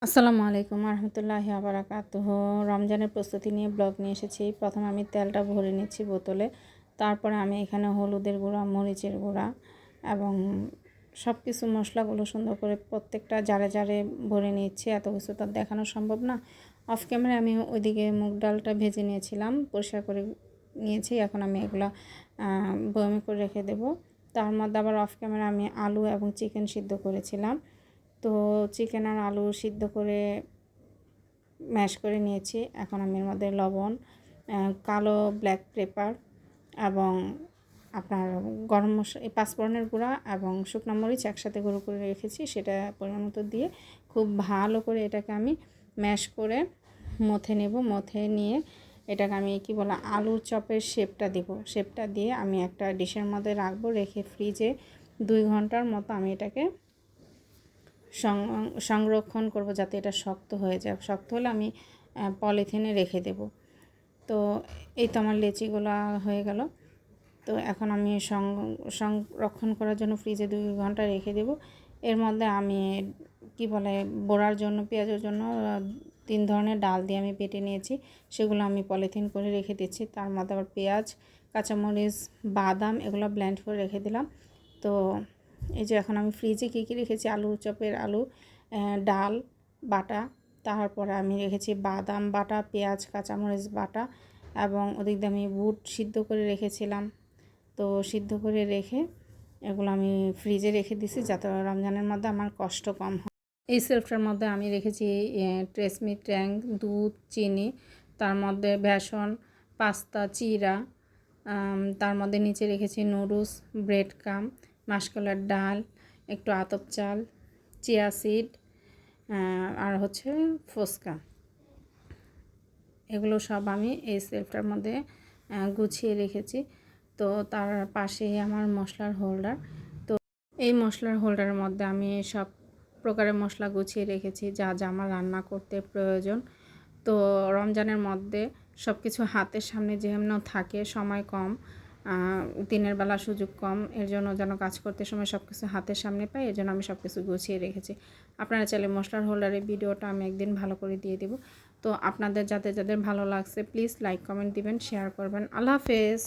আসসালামু আলাইকুম রহমতুল্লাহি বারাকাতুহু। রমজানের প্রস্তুতি নিয়ে ব্লগ নিয়ে এসেছি। প্রথমে আমি তেলটা ভরে নিচ্ছি বোতলে, তারপরে আমি এখানে হলুদের গুঁড়া, মরিচের গুঁড়া এবং সব কিছু মশলাগুলো সুন্দর করে প্রত্যেকটা জারে জারে ভরে নিচ্ছি। এত কিছু তো দেখানো সম্ভব না। অফ ক্যামেরা আমি ওইদিকে মুগ ডালটা ভেজে নিয়েছিলাম, পরিষ্কার করে নিয়েছি। এখন আমি এগুলো বয়মে করে রেখে দেব। তার মধ্যে আবার অফ ক্যামেরা আমি আলু এবং চিকেন সিদ্ধ করেছিলাম। তো চিকেন আর আলু সিদ্ধ করে ম্যাশ করে নিয়েছি। এখন আমি এর মধ্যে লবণ, কালো ব্ল্যাক পেপার এবং আপনার গরম মশলা, এই পাঁচফোড়নের গুঁড়া এবং শুকনো মরিচ একসাথে গুঁড়ো করে রেখেছি, সেটা পরিমাণ মতো দিয়ে খুব ভালো করে এটাকে আমি ম্যাশ করে মথে নেব। মথে নিয়ে এটাকে আমি আলুর চপের শেপটা দিয়ে আমি একটা ডিশের মধ্যে রাখবো। রেখে ফ্রিজে 2 ঘন্টার মতো আমি এটাকে সংরক্ষণ করব, যাতে এটা শক্ত হয়ে যায়। শক্ত হলে আমি পলিথিনে রেখে দেব। তো এই তো আমার লেচিগুলো হয়ে গেল। তো এখন আমি সংরক্ষণ করার জন্য ফ্রিজে 2 ঘন্টা রেখে দেব। এর মধ্যে আমি বড়ার জন্য, পেঁয়াজের জন্য 3 ধরনের ডাল দিয়ে আমি বেটে নিয়েছি, সেগুলো আমি পলিথিন করে রেখে দিচ্ছি। তার মধ্যে আবার পেঁয়াজ, কাঁচামরিচ, বাদাম এগুলো ব্লেন্ড করে রেখে দিলাম। তো এই যে এখন আমি ফ্রিজে কী রেখেছি, আলুর চপের আলু, ডাল বাটা, তারপরে আমি রেখেছি বাদাম বাটা, পেঁয়াজ, কাঁচামরিচ বাটা এবং ওদিক দিয়ে আমি বুট সিদ্ধ করে রেখেছিলাম। তো সিদ্ধ করে রেখে এগুলো আমি ফ্রিজে রেখে দিছি, যাতে রমজানের মধ্যে আমার কষ্ট কম হয়। এই সেলফটার মধ্যে আমি রেখেছি ট্রেসমি ট্যাং, দুধ, চিনি, তার মধ্যে বেসন, পাস্তা, চিরা, তার মধ্যে নিচে রেখেছি নুডলস, ব্রেড ক্রাম্ব, মাসকলার ডাল, একটু আতপ চাল, চিয়া সিড আর হচ্ছে ফুচকা। এগুলো সব আমি এই সেলফটার মধ্যে গুছিয়ে রেখেছি। তো তার পাশেই আমার মশলার হোল্ডার। তো এই মশলার হোল্ডারের মধ্যে আমি সব প্রকারের মশলা গুছিয়ে রেখেছি, যা যা আমার রান্না করতে প্রয়োজন। তো রমজানের মধ্যে সব কিছু হাতের সামনে যেন থাকে, সময় কম, দিনের বেলা সুযোগ কম, এর জন্য যেন কাজ করতে সময় সব কিছু হাতের সামনে পাই, এর জন্য আমি সব কিছু গুছিয়ে রেখেছি। আপনারা চাইলে মশলার হোল্ডারের ভিডিওটা আমি একদিন ভালো করে দিয়ে দেব। তো আপনাদের যাদের যাদের ভালো লাগছে প্লিজ লাইক কমেন্ট দিবেন, শেয়ার করবেন। আল্লাহ হাফেজ।